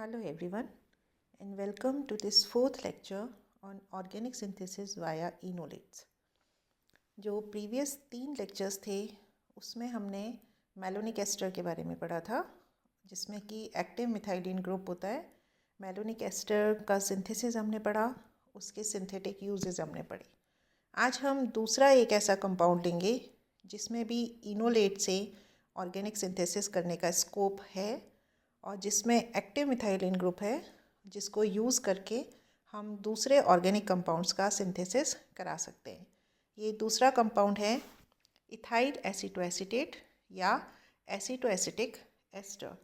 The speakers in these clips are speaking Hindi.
Hello everyone and welcome to this fourth lecture on organic synthesis via enolates। जो प्रीवियस 3 लेक्चर्स थे उसमें हमने मैलोनिक एस्टर के बारे में पढ़ा था, जिसमें कि एक्टिव मिथाइलिन ग्रुप होता है। मैलोनिक एस्टर का सिंथेसिस हमने पढ़ा, उसके सिंथेटिक यूजेस हमने पढ़े। आज हम दूसरा एक ऐसा कंपाउंड लेंगे जिसमें भी इनोलेट से ऑर्गेनिक सिंथेसिस करने का स्कोप है और जिसमें एक्टिव मिथाइलिन ग्रुप है, जिसको यूज़ करके हम दूसरे ऑर्गेनिक कंपाउंड्स का सिंथेसिस करा सकते हैं। ये दूसरा कंपाउंड है इथाइल एसीटोएसीटेट या एसीटोएसिटिक एस्टर।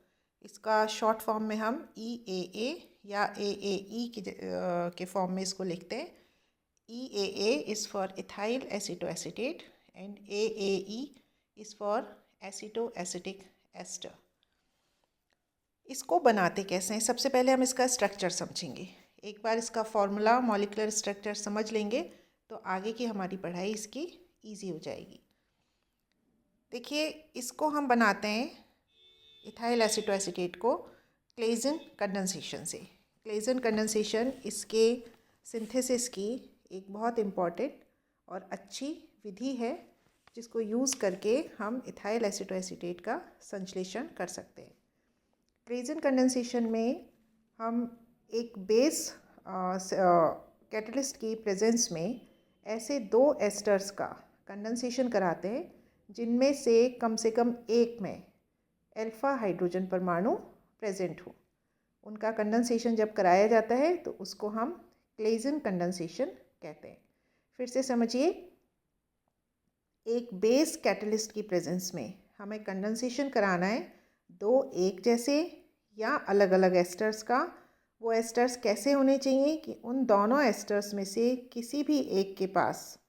इसका शॉर्ट फॉर्म में हम EAA या AAE के फॉर्म में इसको लिखते हैं। EAA is for ethyl acetoacetate and AAE is for acetoacetic ester. इसको बनाते कैसे हैं, सबसे पहले हम इसका स्ट्रक्चर समझेंगे। एक बार इसका फॉर्मूला मॉलिक्यूलर स्ट्रक्चर समझ लेंगे तो आगे की हमारी पढ़ाई इसकी इजी हो जाएगी। देखिए, इसको हम बनाते हैं इथाइल एसीटोएसीटेट को क्लेजन कंडेंसेशन से। क्लेजन कंडेंसेशन इसके सिंथेसिस की एक बहुत इम्पॉर्टेंट और अच्छी विधि है, जिसको यूज़ करके हम इथाइल एसीटोएसीटेट का संश्लेषण कर सकते हैं। क्लेजन कंडेंसेशन में हम एक बेस कैटलिस्ट की प्रेजेंस में ऐसे 2 एस्टर्स का कंडेंसेशन कराते हैं जिनमें से कम एक में अल्फा हाइड्रोजन परमाणु प्रेजेंट हो। उनका कंडेंसेशन जब कराया जाता है तो उसको हम क्लेजन कंडेंसेशन कहते हैं। फिर से समझिए, एक बेस कैटलिस्ट की प्रेजेंस में हमें कंडेंसेशन कराना है 2 एक जैसे या अलग अलग एस्टर्स का। वो एस्टर्स कैसे होने चाहिए कि उन दोनों एस्टर्स में से किसी भी एक के पास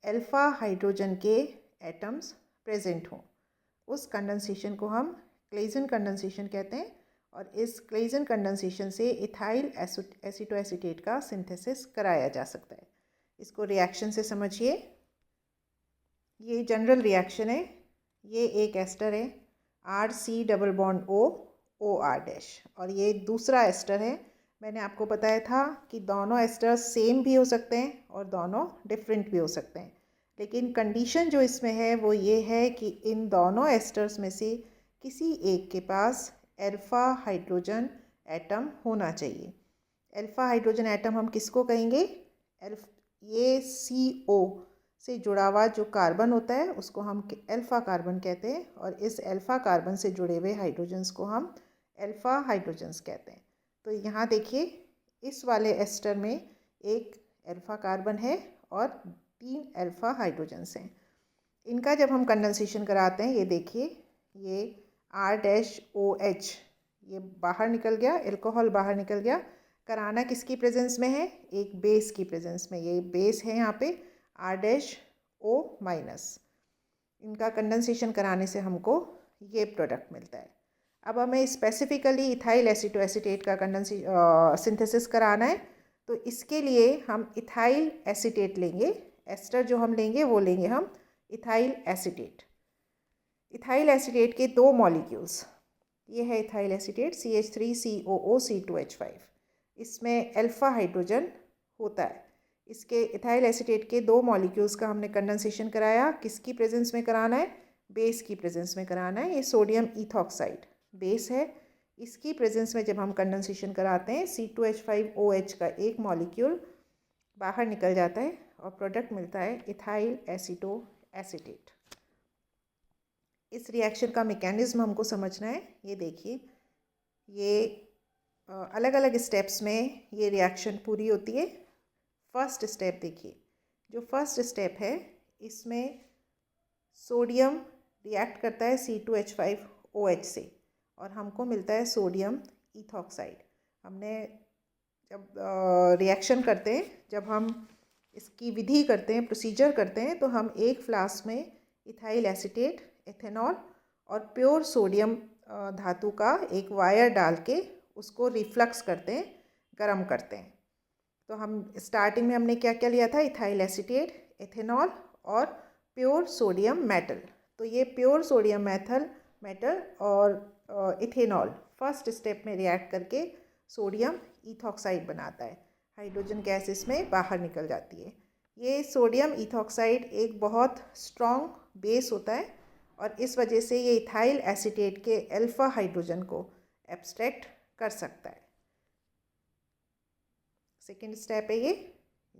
अल्फा हाइड्रोजन के एटम्स प्रेजेंट हों। उस कंडेंसेशन को हम क्लेजन कंडेंसेशन कहते हैं और इस क्लेजन कंडेंसेशन से इथाइल एसीटोएसीटेट का सिंथेसिस कराया जा सकता है। इसको रिएक्शन से समझिए। ये जनरल रिएक्शन है। ये एक एस्टर है RC double bond OR dash, और ये दूसरा एस्टर है। मैंने आपको बताया था कि दोनों एस्टर सेम भी हो सकते हैं और दोनों डिफरेंट भी हो सकते हैं, लेकिन कंडीशन जो इसमें है वो ये है कि इन दोनों एस्टर्स में से किसी एक के पास अल्फा हाइड्रोजन एटम होना चाहिए। अल्फा हाइड्रोजन एटम हम किसको कहेंगे? ये CO से जुड़ा हुआ जो कार्बन होता है उसको हम अल्फा कार्बन कहते हैं, और इस अल्फा कार्बन से जुड़े हुए हाइड्रोजन्स को हम अल्फा हाइड्रोजन्स कहते हैं। तो यहाँ देखिए, इस वाले एस्टर में एक अल्फा कार्बन है और 3 अल्फा हाइड्रोजन्स हैं। इनका जब हम कंडेंसेशन कराते हैं, ये देखिए, ये R-OH ये बाहर निकल गया, अल्कोहल बाहर निकल गया। कराना किसकी प्रेजेंस में है? एक बेस की प्रेजेंस में। ये बेस है यहाँ पे R-O-। इनका कंडेंसेशन कराने से हमको ये प्रोडक्ट मिलता है। अब हमें स्पेसिफिकली इथाइल एसीटोएसीटेट का सिंथेसिस कराना है, तो इसके लिए हम इथाइल एसीटेट लेंगे। एस्टर जो हम लेंगे वो लेंगे हम इथाइल एसीटेट। इथाइल एसीटेट के 2 मॉलिक्यूल्स, ये है इथाइल एसीटेट CH3COOC2H5। इसमें अल्फा हाइड्रोजन होता है। इसके इथाइल एसीटेट के 2 मॉलिक्यूल्स का हमने कंडेंसेशन कराया। किसकी प्रेजेंस में कराना है? बेस की प्रेजेंस में कराना है। ये सोडियम इथॉक्साइड बेस है। इसकी प्रेजेंस में जब हम कंडेंसेशन कराते हैं, C2H5OH का एक मॉलिक्यूल बाहर निकल जाता है और प्रोडक्ट मिलता है इथाइल एसीटोएसीटेट। इस रिएक्शन का मैकेनिज्म हमको समझना है। ये देखिए, ये अलग अलग स्टेप्स में ये रिएक्शन पूरी होती है। फर्स्ट स्टेप देखिए, जो फर्स्ट स्टेप है इसमें सोडियम रिएक्ट करता है C2H5OH से और हमको मिलता है सोडियम इथॉक्साइड। हमने जब रिएक्शन करते हैं, जब हम इसकी विधि करते हैं, प्रोसीजर करते हैं, तो हम एक फ्लास्क में इथाइल एसीटेट, एथेनॉल और प्योर सोडियम धातु का एक वायर डाल के उसको रिफ्लक्स करते हैं, गर्म करते हैं। तो हम स्टार्टिंग में हमने क्या क्या लिया था? इथाइल एसीटेट, एथेनॉल और प्योर सोडियम मेटल। तो ये प्योर सोडियम मेटल और इथेनॉल फर्स्ट स्टेप में रिएक्ट करके सोडियम इथॉक्साइड बनाता है, हाइड्रोजन गैस इसमें बाहर निकल जाती है। ये सोडियम इथॉक्साइड एक बहुत स्ट्रॉन्ग बेस होता है और इस वजह से ये इथाइल एसीटेट के अल्फा हाइड्रोजन को एब्स्ट्रैक्ट कर सकता है। सेकेंड स्टेप है ये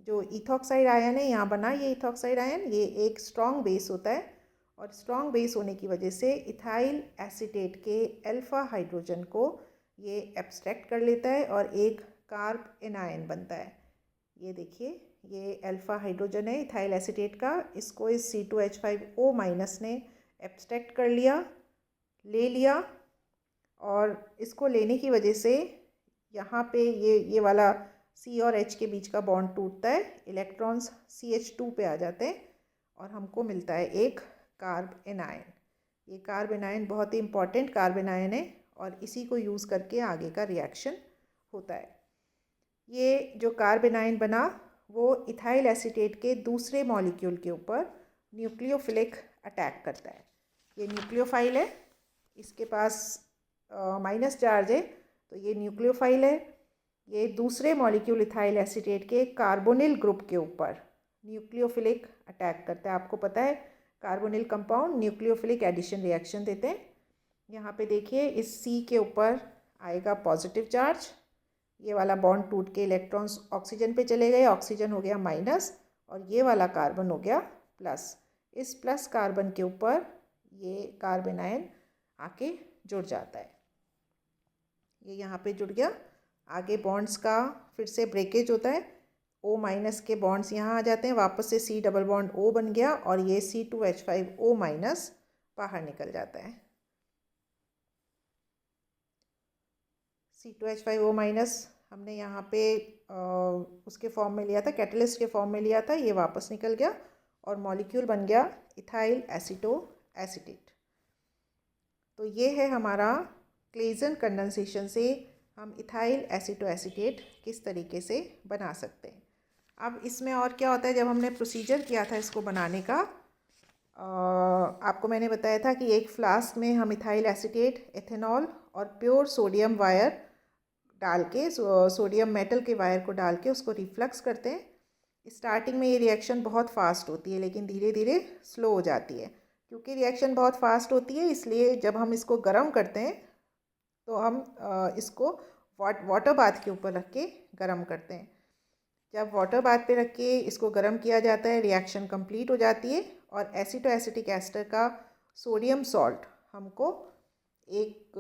जो इथॉक्साइड आयन है यहाँ बना, ये इथॉक्साइड आयन ये एक स्ट्रॉन्ग बेस होता है और स्ट्रॉन्ग बेस होने की वजह से इथाइल एसीटेट के अल्फा हाइड्रोजन को ये एब्स्ट्रैक्ट कर लेता है और एक कार्ब एनायन बनता है। ये देखिए ये अल्फा हाइड्रोजन है इथाइल एसीटेट का, इसको इस C2H5O- ने एब्स्ट्रैक्ट कर लिया, ले लिया और इसको लेने की वजह से यहाँ पे ये वाला C और H के बीच का बॉन्ड टूटता है, इलेक्ट्रॉन्स CH2 पे आ जाते हैं और हमको मिलता है एक कार्ब एनायन। ये कार्ब एनायन बहुत ही इम्पॉर्टेंट कार्ब एनायन है और इसी को यूज़ करके आगे का रिएक्शन होता है। ये जो कार्ब एनायन बना वो इथाइल एसीटेट के दूसरे मॉलिक्यूल के ऊपर न्यूक्लियोफिलिक अटैक करता है। ये न्यूक्लियोफाइल है, इसके पास माइनस चार्ज है तो ये न्यूक्लियोफाइल है। ये दूसरे मॉलिक्यूल इथाइल एसीटेट के कार्बोनिल ग्रुप के ऊपर न्यूक्लियोफिलिक अटैक करता है। आपको पता है carbonyl compound nucleophilic addition reaction देते हैं। यहाँ पे देखिए इस C के ऊपर आएगा पॉजिटिव चार्ज, ये वाला बॉन्ड टूट के इलेक्ट्रॉन्स ऑक्सीजन पे चले गए, ऑक्सीजन हो गया माइनस और ये वाला कार्बन हो गया प्लस। इस प्लस कार्बन के ऊपर ये कार्बन आयन आके जुड़ जाता है, ये यहाँ पे जुड़ गया। आगे बॉन्ड्स का फिर से ब्रेकेज होता है, O- के बॉन्ड्स यहाँ आ जाते हैं, वापस से C डबल बॉन्ड O बन गया और ये C2H5O- बाहर निकल जाता है। C2H5O- हमने यहाँ पे उसके फॉर्म में लिया था, कैटलिस्ट के फॉर्म में लिया था, ये वापस निकल गया और मॉलिक्यूल बन गया इथाइल एसीटो एसीटेट। तो ये है हमारा क्लेजन कंडेंसेशन से हम इथाइल एसीटो एसीटेट किस तरीके से बना सकते हैं। अब इसमें और क्या होता है, जब हमने प्रोसीजर किया था इसको बनाने का, आपको मैंने बताया था कि एक फ्लास्क में हम इथाइल एसीटेट, एथेनॉल और प्योर सोडियम वायर डाल के, सोडियम मेटल के वायर को डाल के उसको रिफ्लक्स करते हैं। स्टार्टिंग में ये रिएक्शन बहुत फास्ट होती है लेकिन धीरे धीरे स्लो हो जाती है। क्योंकि रिएक्शन बहुत फास्ट होती है इसलिए जब हम इसको गर्म करते हैं तो हम इसको वाटर बाथ के ऊपर रख के गर्म करते हैं। जब वाटर बाथ पे रख के इसको गर्म किया जाता है, रिएक्शन कंप्लीट हो जाती है और एसीटो एसिटिक एस्टर का सोडियम सॉल्ट हमको एक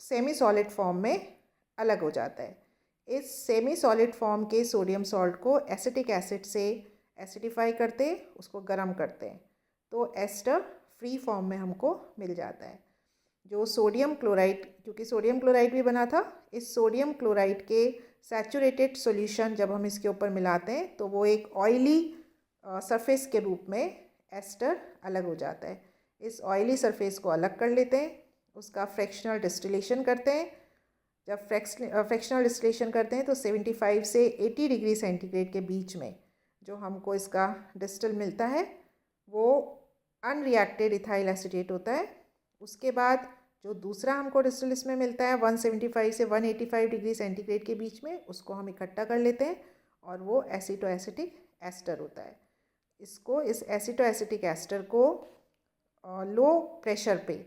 सेमी सॉलिड फॉर्म में अलग हो जाता है। इस सेमी सॉलिड फॉर्म के सोडियम सॉल्ट को एसिटिक एसिड से एसिडिफाई करते, उसको गर्म करते हैं तो एस्टर फ्री फॉर्म में हमको मिल जाता है। जो सोडियम क्लोराइड, क्योंकि सोडियम क्लोराइड भी बना था, इस सोडियम क्लोराइड के सैचुरेटेड सॉल्यूशन जब हम इसके ऊपर मिलाते हैं तो वो एक ऑयली सरफेस के रूप में एस्टर अलग हो जाता है। इस ऑयली सरफेस को अलग कर लेते हैं, उसका फ्रैक्शनल डिस्टिलेशन करते हैं। जब फ्रैक्शनल डिस्टिलेशन करते हैं तो 75 से 80 डिग्री सेंटीग्रेड के बीच में जो हमको इसका डिस्टिल मिलता है वो अनरिएक्टेड इथाइल एसीटेट होता है। उसके बाद जो दूसरा हमको डिस्टिल इसमें मिलता है 175 से 185 डिग्री सेंटीग्रेड के बीच में, उसको हम इकट्ठा कर लेते हैं और वो एसीटो एसिटिक एस्टर होता है। इसको, इस एसीटो एसिटिक एस्टर को लो प्रेशर पे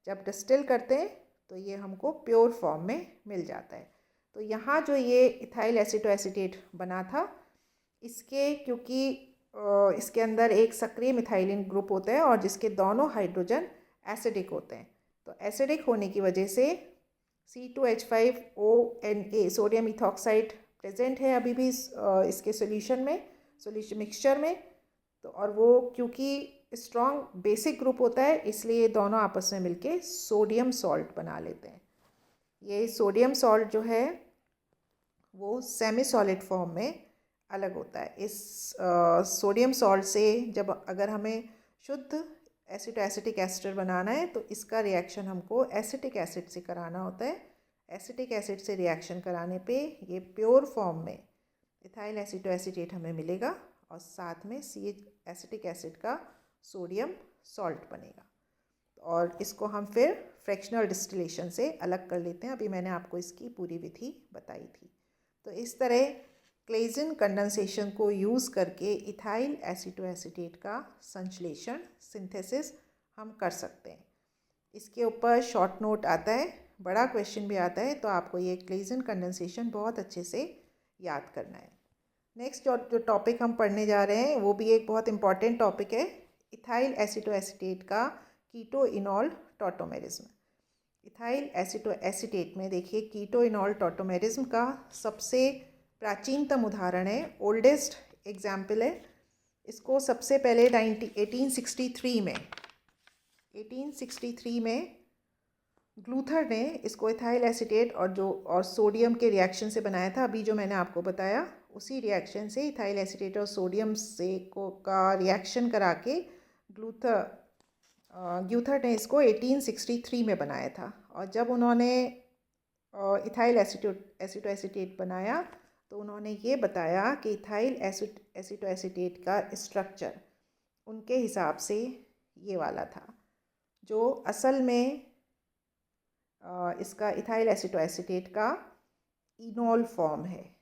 जब डिस्टिल करते हैं तो ये हमको प्योर फॉर्म में मिल जाता है। तो यहाँ जो ये इथाइल एसीटो एसीटेट बना था, इसके क्योंकि इसके अंदर एक सक्रिय मिथाइलिन ग्रुप होता है और जिसके दोनों हाइड्रोजन एसिडिक होते हैं, तो एसिडिक होने की वजह से C2H5ONA सोडियम इथॉक्साइड प्रेजेंट है अभी भी इसके सॉल्यूशन मिक्सचर में। तो और वो क्योंकि स्ट्रॉन्ग बेसिक ग्रुप होता है इसलिए दोनों आपस में मिलके सोडियम सॉल्ट बना लेते हैं। ये सोडियम सॉल्ट जो है वो सेमी सॉलिड फॉर्म में अलग होता है। इस सोडियम सॉल्ट से जब अगर हमें शुद्ध एसिटो एसिटिक एस्टर बनाना है तो इसका रिएक्शन हमको एसिटिक एसिड से कराना होता है। एसिटिक एसिड से रिएक्शन कराने पे ये प्योर फॉर्म में इथाइल एसीटो एसीटेट हमें मिलेगा और साथ में एसिटिक एसिड का सोडियम सॉल्ट बनेगा। और इसको हम फिर फ्रैक्शनल डिस्टिलेशन से अलग कर लेते हैं। अभी मैंने आपको इसकी पूरी विधि बताई थी। तो इस तरह क्लेजन कंडेंसेशन को यूज़ करके इथाइल एसीटोएसीटेट का संश्लेषण सिंथेसिस हम कर सकते हैं। इसके ऊपर शॉर्ट नोट आता है, बड़ा क्वेश्चन भी आता है, तो आपको ये क्लेजन कंडेंसेशन बहुत अच्छे से याद करना है। नेक्स्ट जो टॉपिक हम पढ़ने जा रहे हैं वो भी एक बहुत इंपॉर्टेंट टॉपिक है, इथाइल एसीटोएसीटेट का कीटो इनॉल टॉटोमेरिज्म। इथाइल एसीटोएसीटेट में देखिए कीटो इनॉल टॉटोमेरिज्म का सबसे प्राचीनतम उदाहरण है, ओल्डेस्ट एग्जाम्पल है। इसको सबसे पहले 1863 में ग्लूथर ने इसको इथाइल एसीटेट और सोडियम के रिएक्शन से बनाया था। अभी जो मैंने आपको बताया उसी रिएक्शन से इथाइल एसीटेट और सोडियम का रिएक्शन करा के ग्लूथर ने इसको 1863 में बनाया था। और जब उन्होंने इथाइल एसीटोएसीटेट बनाया तो उन्होंने ये बताया कि इथाइल एसीटोएसीटेट का स्ट्रक्चर उनके हिसाब से ये वाला था, जो असल में इसका इथाइल एसीटोएसीटेट का इनॉल फॉर्म है।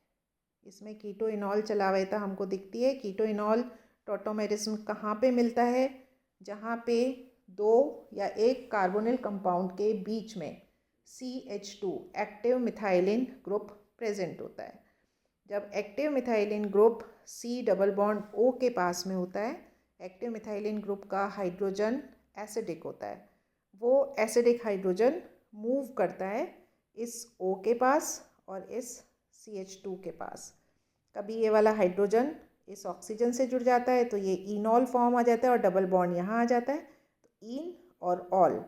इसमें कीटो इनॉल चलावेता हमको दिखती है। कीटो इनॉल टॉटोमेरिज्म कहाँ पे मिलता है? जहाँ पे दो या एक कार्बोनिल कंपाउंड के बीच में CH2 active methylene group present होता है। जब active methylene group C double bond O के पास में होता है, एक्टिव मिथाइलिन ग्रुप का हाइड्रोजन एसिडिक होता है। वो एसिडिक हाइड्रोजन मूव करता है इस O के पास और इस CH2 के पास। कभी ये वाला हाइड्रोजन इस ऑक्सीजन से जुड़ जाता है तो ये इनॉल फॉर्म आ जाता है और डबल बॉन्ड यहाँ आ जाता है, तो इन और ऑल।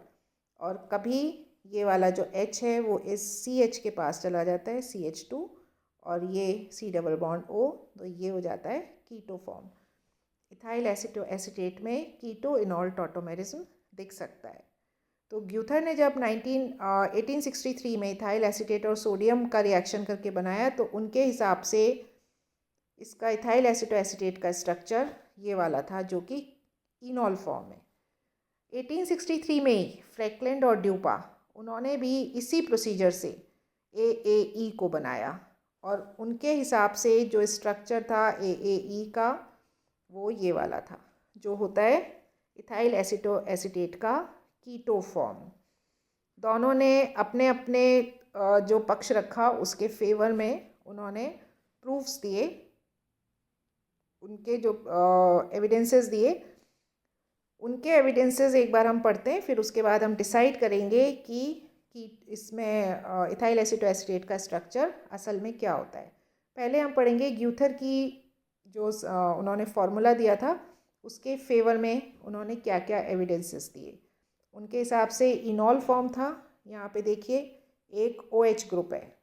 और कभी ये वाला जो H है वो इस CH के पास चला जाता है, CH2, और ये C डबल बॉन्ड O, तो ये हो जाता है कीटो फॉर्म। इथाइल एसीटोएसीटेट में कीटो इनॉल टॉटोमेरिज्म दिख सकता है। तो ग्लूथर ने जब 1863 में इथाइल एसीटेट और सोडियम का रिएक्शन करके बनाया तो उनके हिसाब से इसका इथाइल एसीटोएसीटेट का स्ट्रक्चर ये वाला था, जो कि इनॉल फॉर्म है। 1863 में ही फ्रैंकलिन और ड्यूपा उन्होंने भी इसी प्रोसीजर से AAE को बनाया और उनके हिसाब से जो स्ट्रक्चर था AAE का वो ये वाला था, जो होता है इथाइल एसीटोएसीटेट का कीटो फॉर्म। दोनों ने अपने अपने जो पक्ष रखा उसके फेवर में उन्होंने प्रूफ्स दिए, उनके जो एविडेंसेस दिए, उनके एविडेंसेस एक बार हम पढ़ते हैं, फिर उसके बाद हम डिसाइड करेंगे कि इसमें इथाइल एसीटोएसीटेट का स्ट्रक्चर असल में क्या होता है। पहले हम पढ़ेंगे ग्लूथर की जो उन्होंने फॉर्मूला दिया था उसके फेवर में उन्होंने क्या क्या एविडेंसेस दिए। उनके हिसाब से इनॉल फॉर्म था। यहाँ पे देखिए एक OH ग्रुप है।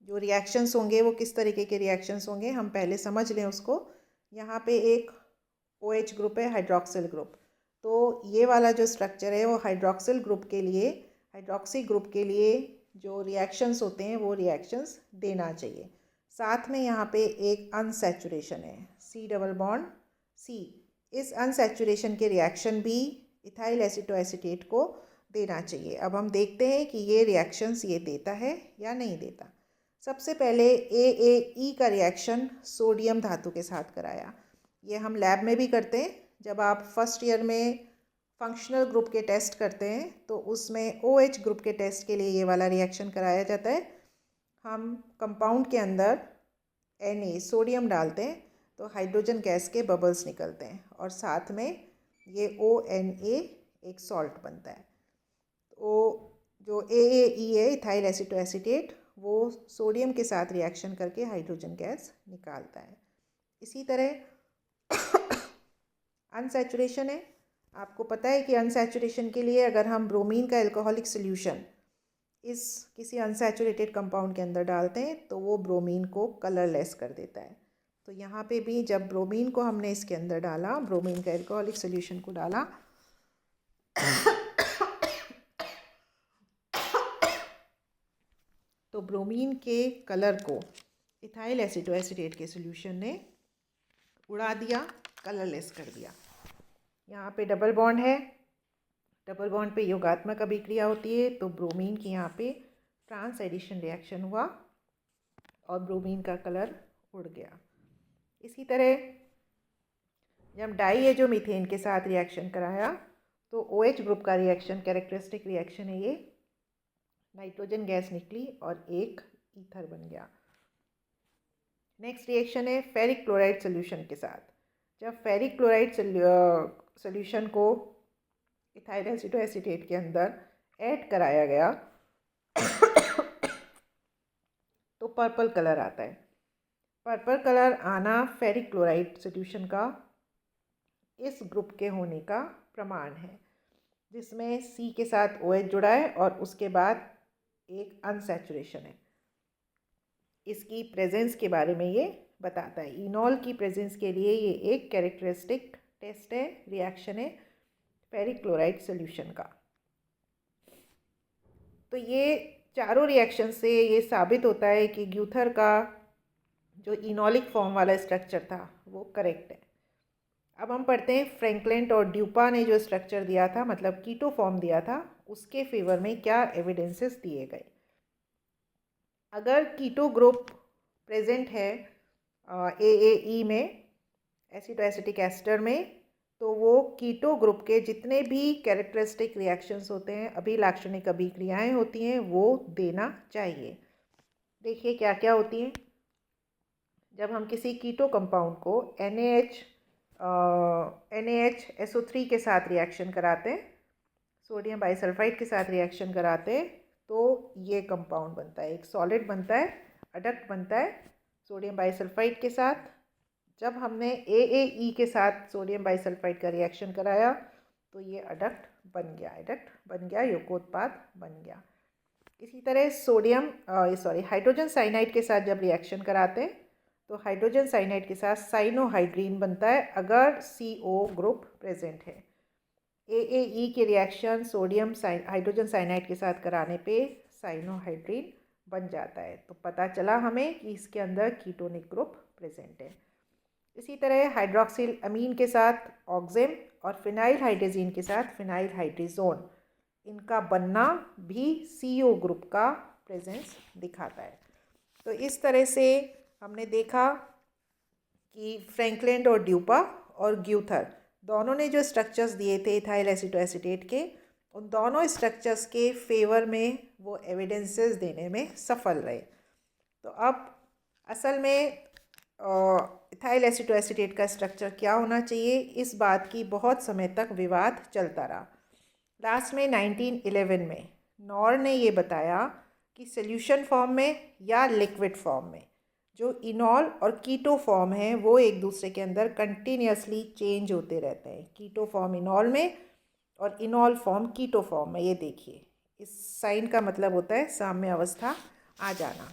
जो रिएक्शंस होंगे वो किस तरीके के रिएक्शंस होंगे हम पहले समझ लें उसको। यहाँ पे एक OH ग्रुप है, हाइड्रोक्सिल ग्रुप। तो ये वाला जो स्ट्रक्चर है वो हाइड्रोक्सी ग्रुप के लिए जो रिएक्शंस होते हैं वो रिएक्शंस देना चाहिए। साथ में यहाँ पे एक अनसैचुरेशन है, C डबल बॉन्ड C। इस अनसैचुरेशन के रिएक्शन भी इथाइल एसीटोएसीटेट को देना चाहिए। अब हम देखते हैं कि ये रिएक्शंस ये देता है या नहीं देता। सबसे पहले AAE का रिएक्शन सोडियम धातु के साथ कराया। ये हम लैब में भी करते हैं। जब आप फर्स्ट ईयर में फंक्शनल ग्रुप के टेस्ट करते हैं तो उसमें OH ग्रुप के टेस्ट के लिए ये वाला रिएक्शन कराया जाता है। हम कंपाउंड के अंदर Na सोडियम डालते हैं तो हाइड्रोजन गैस के बबल्स निकलते हैं और साथ में ये ONA एक सॉल्ट बनता है। तो जो AAE है इथाइल एसीटोएसीटेट वो सोडियम के साथ रिएक्शन करके हाइड्रोजन गैस निकालता है। इसी तरह अनसैचुरेशन है। आपको पता है कि अनसैचुरेशन के लिए अगर हम ब्रोमीन का एल्कोहलिक सोल्यूशन इस किसी अनसैचुरेटेड कंपाउंड के अंदर डालते हैं तो वो ब्रोमीन को कलरलेस कर देता है। तो यहाँ पे भी जब ब्रोमीन को हमने इसके अंदर डाला, ब्रोमीन का एल्कोहलिक सोल्यूशन को डाला तो ब्रोमीन के कलर को इथाइल एसीटोएसीटेट के सोल्यूशन ने उड़ा दिया, कलरलेस कर दिया। यहाँ पे डबल बॉन्ड है, डबल बॉन्ड पे योगात्मक अभिक्रिया होती है, तो ब्रोमीन की यहाँ पे ट्रांस एडिशन रिएक्शन हुआ और ब्रोमीन का कलर उड़ गया। इसी तरह जब डाईएजोमीथेन के साथ रिएक्शन कराया तो OH ग्रुप का रिएक्शन कैरेक्टरिस्टिक रिएक्शन है ये, नाइट्रोजन गैस निकली और एक ईथर बन गया। नेक्स्ट रिएक्शन है फेरिक क्लोराइड सोल्यूशन के साथ। जब फेरिक क्लोराइड सोल्यूशन को इथाइल एसीटोएसीटेट के अंदर ऐड कराया गया तो पर्पल कलर आता है। पर्पल कलर आना फेरिक क्लोराइड सोल्यूशन का इस ग्रुप के होने का प्रमाण है, जिसमें C के साथ OH जुड़ा है और उसके बाद एक अनसैचुरेशन है। इसकी प्रेजेंस के बारे में ये बताता है। इनॉल की प्रेजेंस के लिए ये एक कैरेक्टरिस्टिक टेस्ट है, रिएक्शन है फेरिक क्लोराइड सोल्यूशन का। तो ये चारों रिएक्शन से ये साबित होता है कि ग्यूथर का जो इनॉलिक फॉर्म वाला स्ट्रक्चर था वो करेक्ट है। अब हम पढ़ते हैं फ्रैंकलिन और ड्यूपा ने जो स्ट्रक्चर दिया था, मतलब कीटो फॉर्म दिया था, उसके फेवर में क्या एविडेंसेस दिए गए। अगर कीटो ग्रुप प्रेजेंट है AAE में, एसिटोएसिटिक एस्टर में, तो वो कीटो ग्रुप के जितने भी कैरेक्टरिस्टिक रिएक्शंस होते हैं, अभिलाक्षणिक अभिक्रियाएं होती हैं, वो देना चाहिए। देखिए क्या क्या होती हैं। जब हम किसी कीटो कंपाउंड को NaHSO3 के साथ रिएक्शन कराते हैं, सोडियम बाइसल्फाइड के साथ रिएक्शन कराते हैं, तो ये कंपाउंड बनता है, एक सॉलिड बनता है, अडक्ट बनता है सोडियम बाइसल्फाइड के साथ। जब हमने AAE के साथ सोडियम बाइसल्फाइड का रिएक्शन कराया तो ये अडक्ट बन गया, यौगिकोत्पाद बन गया। इसी तरह हाइड्रोजन साइनाइड के साथ जब रिएक्शन कराते हैं तो हाइड्रोजन साइनाइड के साथ साइनोहाइड्रीन बनता है अगर CO ग्रुप प्रेजेंट है। AAE के रिएक्शन सोडियम हाइड्रोजन साइनाइड के साथ कराने पे साइनोहाइड्रीन बन जाता है। तो पता चला हमें कि इसके अंदर कीटोनिक ग्रुप प्रेजेंट है। इसी तरह हाइड्रोक्सिल अमीन के साथ ऑक्जेम और फिनाइल हाइड्रोजीन के साथ फिनाइल हाइड्रोजोन, इनका बनना भी CO ग्रुप का प्रेजेंस दिखाता है। तो इस तरह से हमने देखा कि फ्रैंकलिन और ड्यूपा और ग्यूथर दोनों ने जो स्ट्रक्चर्स दिए थे इथाइल एसीटोएसीटेट के, उन दोनों स्ट्रक्चर्स के फेवर में वो एविडेंसेस देने में सफल रहे। तो अब असल में इथाइल एसीटोएसीटेट का स्ट्रक्चर क्या होना चाहिए, इस बात की बहुत समय तक विवाद चलता रहा। लास्ट में 1911 में नॉर ने ये बताया कि सॉल्यूशन फॉर्म में या लिक्विड फॉर्म में जो इनॉल और कीटो फॉर्म है वो एक दूसरे के अंदर कंटिन्यूसली चेंज होते रहते हैं। कीटो फॉर्म इनॉल में और इनॉल फॉर्म कीटो फॉर्म में। ये देखिए, इस साइन का मतलब होता है साम्य अवस्था आ जाना।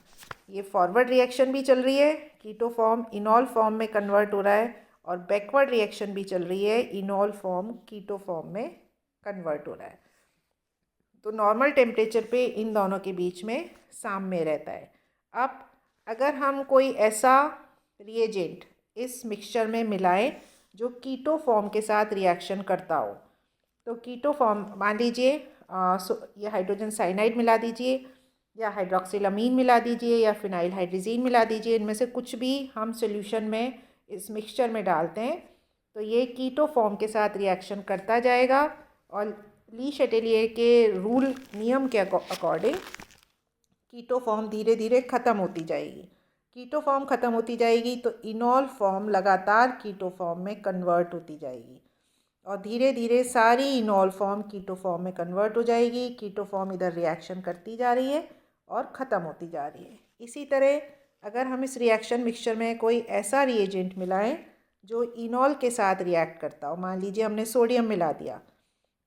ये फॉरवर्ड रिएक्शन भी चल रही है, कीटो फॉर्म इनॉल फॉर्म में कन्वर्ट हो रहा है, और बैकवर्ड रिएक्शन भी चल रही है, इनॉल फॉर्म कीटो फॉर्म में कन्वर्ट हो रहा है। तो नॉर्मल टेम्परेचर पे इन दोनों के बीच में साम्य रहता है। अब अगर हम कोई ऐसा रिएजेंट इस मिक्सचर में मिलाएं जो कीटो फॉर्म के साथ रिएक्शन करता हो, तो कीटो फॉर्म मान लीजिए ये हाइड्रोजन साइनाइड मिला दीजिए, या हाइड्रोक्सिल अमीन मिला दीजिए, या फिनाइल हाइड्रोजीन मिला दीजिए, इनमें से कुछ भी हम सॉल्यूशन में इस मिक्सचर में डालते हैं तो ये कीटो फॉर्म के साथ रिएक्शन करता जाएगा, और ली शटेलियर के रूल नियम के अकॉर्डिंग कीटो फॉर्म धीरे धीरे ख़त्म होती जाएगी। कीटो फॉर्म ख़त्म होती जाएगी तो इनॉल फॉर्म लगातार कीटो फॉर्म में कन्वर्ट होती जाएगी, और धीरे धीरे सारी इनॉल फॉर्म कीटो फॉर्म में कन्वर्ट हो जाएगी। कीटो फॉर्म इधर रिएक्शन करती जा रही है और ख़त्म होती जा रही है। इसी तरह अगर हम इस रिएक्शन मिक्सचर में कोई ऐसा रिएजेंट मिलाएं जो इनॉल के साथ रिएक्ट करता हो, मान लीजिए हमने सोडियम मिला दिया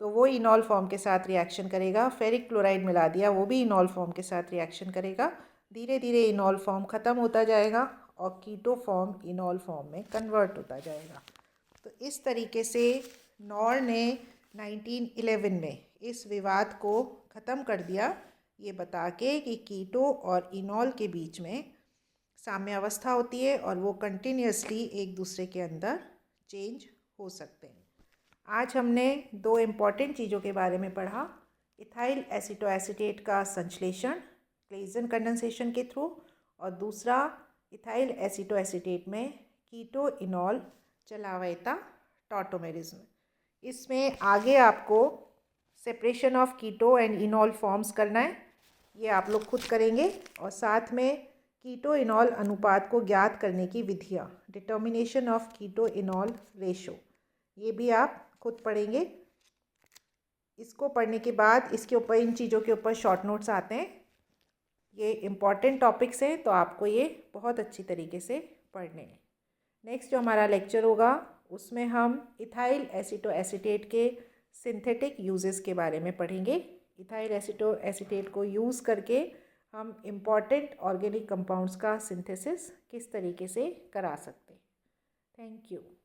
तो वो इनॉल फॉर्म के साथ रिएक्शन करेगा, फेरिक क्लोराइड मिला दिया वो भी इनॉल फॉर्म के साथ रिएक्शन करेगा, धीरे धीरे इनॉल फॉर्म ख़त्म होता जाएगा और कीटो फॉर्म इनॉल फॉर्म में कन्वर्ट होता जाएगा। तो इस तरीके से नॉर ने 1911 में इस विवाद को ख़त्म कर दिया, ये बता के कि कीटो और इनॉल के बीच में साम्यावस्था होती है और वो कंटिन्यूसली एक दूसरे के अंदर चेंज हो सकते हैं। आज हमने दो इम्पॉर्टेंट चीज़ों के बारे में पढ़ा। इथाइल एसीटोएसीटेट का संश्लेषण क्लेजन कंडेंसेशन के थ्रू, और दूसरा इथाइल एसीटोएसीटेट में कीटो इनॉल चलावयता टॉटोमेरिज्म। इसमें आगे आपको separation of keto and enol forms करना है, ये आप लोग खुद करेंगे, और साथ में कीटो इनॉल अनुपात को ज्ञात करने की विधियाँ, determination of keto enol ratio, ये भी आप खुद पढ़ेंगे। इसको पढ़ने के बाद इसके ऊपर, इन चीज़ों के ऊपर शॉर्ट नोट्स आते हैं। ये इम्पॉर्टेंट टॉपिक्स हैं, तो आपको ये बहुत अच्छी तरीके से पढ़ने हैं। नेक्स्ट जो हमारा लेक्चर होगा उसमें हम इथाइल एसीटोएसीटेट के सिंथेटिक यूजेस के बारे में पढ़ेंगे। इथाइल एसीटोएसीटेट को यूज़ करके हम इम्पॉर्टेंट ऑर्गेनिक कंपाउंड्स का सिंथेसिस किस तरीके से करा सकते हैं। Thank you.